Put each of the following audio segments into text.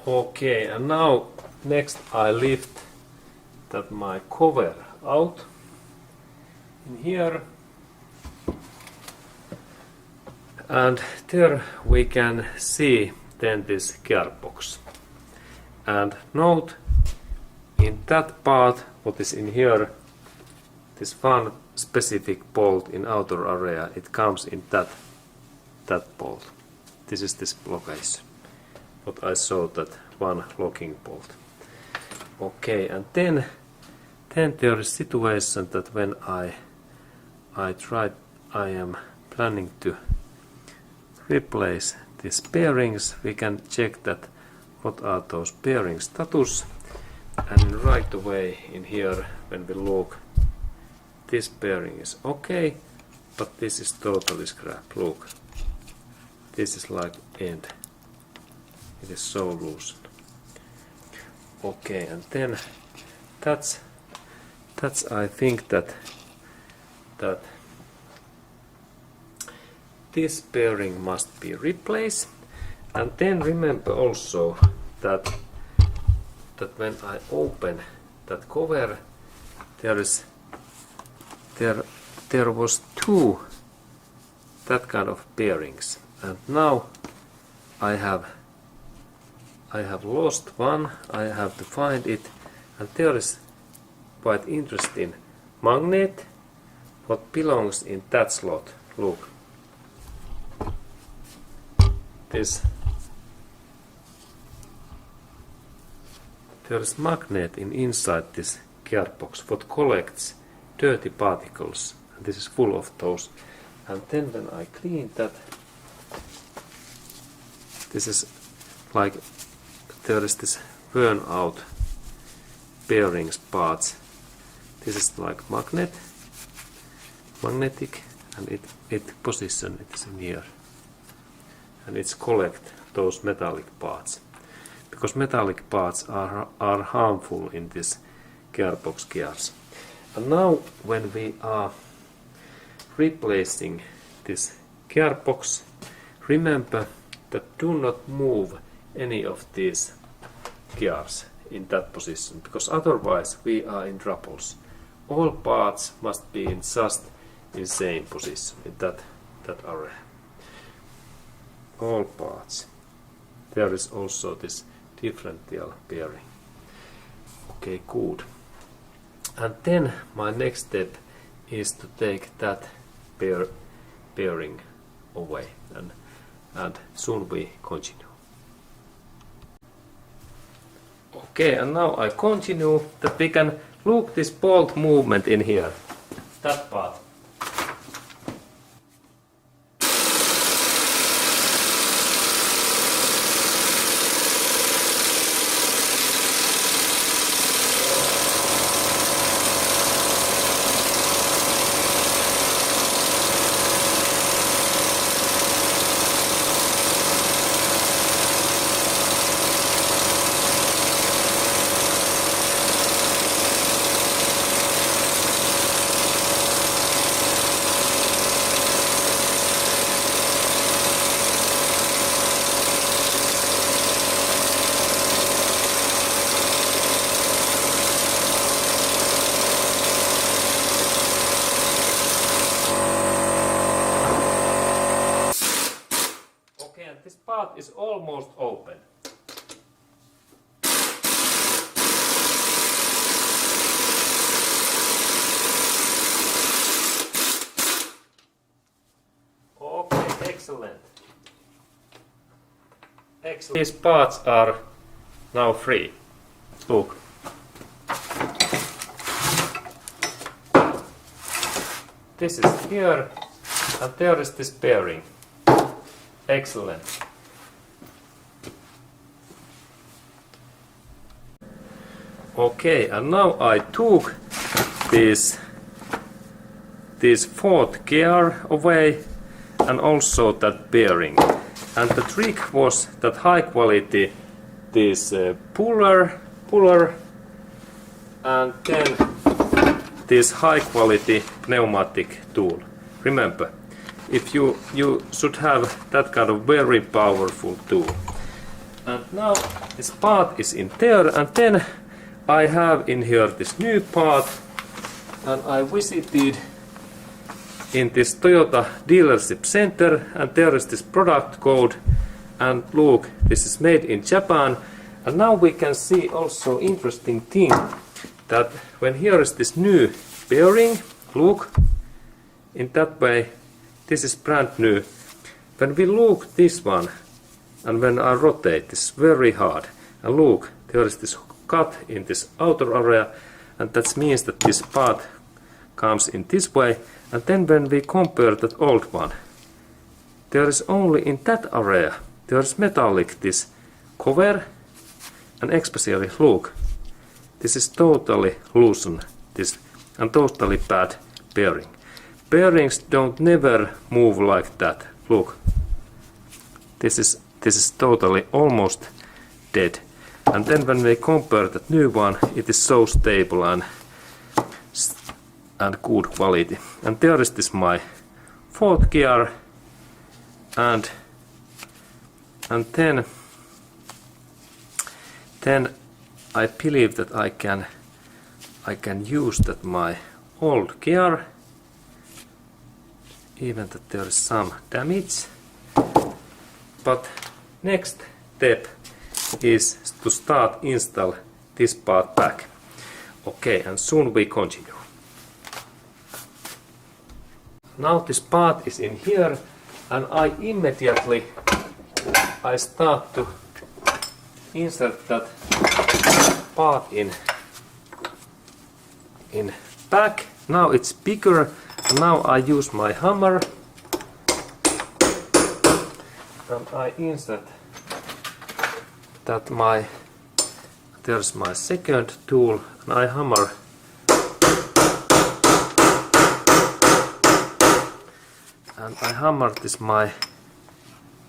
Okay, and now next I lift that my cover out in here, and there we can see then this gearbox. And note in that part what is in here, this one specific bolt in outer area, it comes in that bolt. This is this location. What I saw, that one locking bolt. Okay, and then there is situation that when I am planning to replace these bearings, we can check that what are those bearing status, and right away in here when we look, this bearing is okay, but this is totally scrap. Look, this is like end. It is so loosened. Okay, and then that's I think that this bearing must be replaced. And then remember also that when I open that cover, there was two that kind of bearings, and now I have lost one. I have to find it, and there is quite interesting magnet what belongs in that slot. Look, this, there is magnet inside this gearbox what collects dirty particles, and this is full of those. And then when I clean that, this is like, there is this worn out bearings parts. This is like magnetic, and it position it is in here, and it's collect those metallic parts, because metallic parts are harmful in this gearbox gears. And now when we are replacing this gearbox, remember that do not move any of these gears in that position, because otherwise we are in troubles. All parts must be in just in same position in that area. All parts. There is also this differential bearing. Okay, good. And then my next step is to take that bearing away, and soon we continue. Okay, and now I continue that we can look this bolt movement in here, that part. This part is almost open. Okay, excellent. Excellent. These parts are now free. Look. This is here, and there is this bearing. Excellent. Okay, and now I took this fourth gear away, and also that bearing. And the trick was that high quality this puller, and then this high quality pneumatic tool. Remember, if you should have that kind of very powerful tool. And now this part is in there, and then I have in here this new part, and I visited in this Toyota dealership center, and there is this product code, and look, this is made in Japan. And now we can see also interesting thing, that when here is this new bearing, look, in that way, this is brand new. When we look this one, and when I rotate, it's very hard. And look, there is this cut in this outer area, and that means that this part comes in this way. And then when we compare that old one, there is only in that area, there is metallic, this cover, and especially look, this is totally loosened, this, and totally bad bearing. Bearings don't never move like that. Look, this is totally almost dead. And then when we compare that new one, it is so stable and good quality. And there is this my fourth gear, and then I believe that I can use that my old gear, even that there is some damage. But next step is to start install this part back. Okay, and soon we continue. Now this part is in here, and I immediately start to insert that part in back. Now it's bigger. Now I use my hammer, and I insert that there's my second tool, and I hammer. And I hammer this my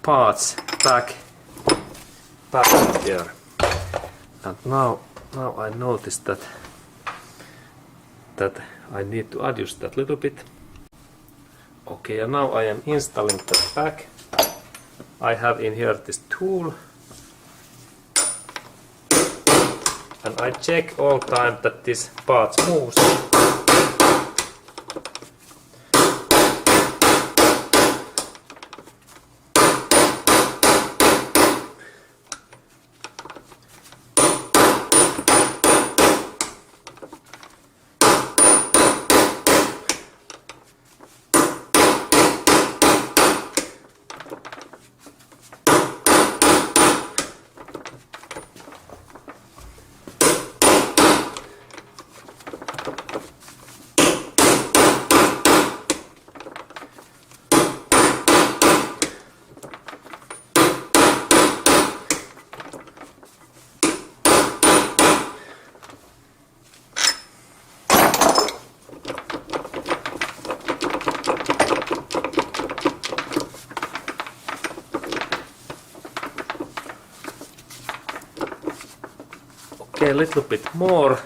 parts back in there. And now I notice that I need to adjust that little bit. Okay, and now I am installing that back. I have in here this tool, and I check all time that this part moves. Okay, a little bit more.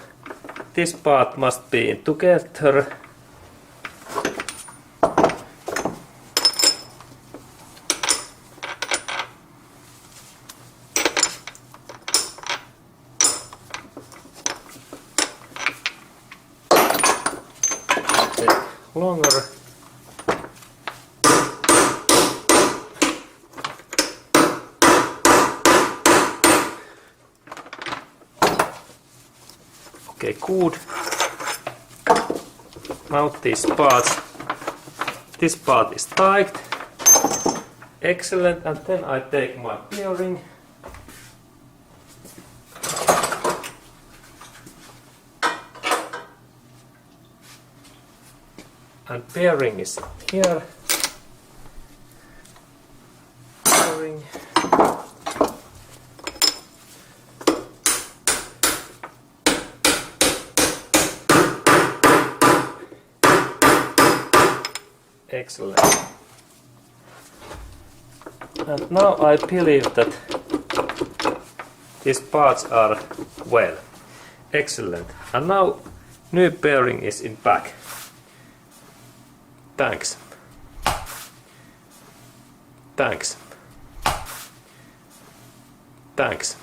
This part must be together. Okay, longer. Okay, good. Now this part is tight. Excellent. And then I take my bearing. And bearing is here. Bearing. Excellent. And now I believe that these parts are well. Excellent. And now new bearing is in back. Thanks. Thanks. Thanks.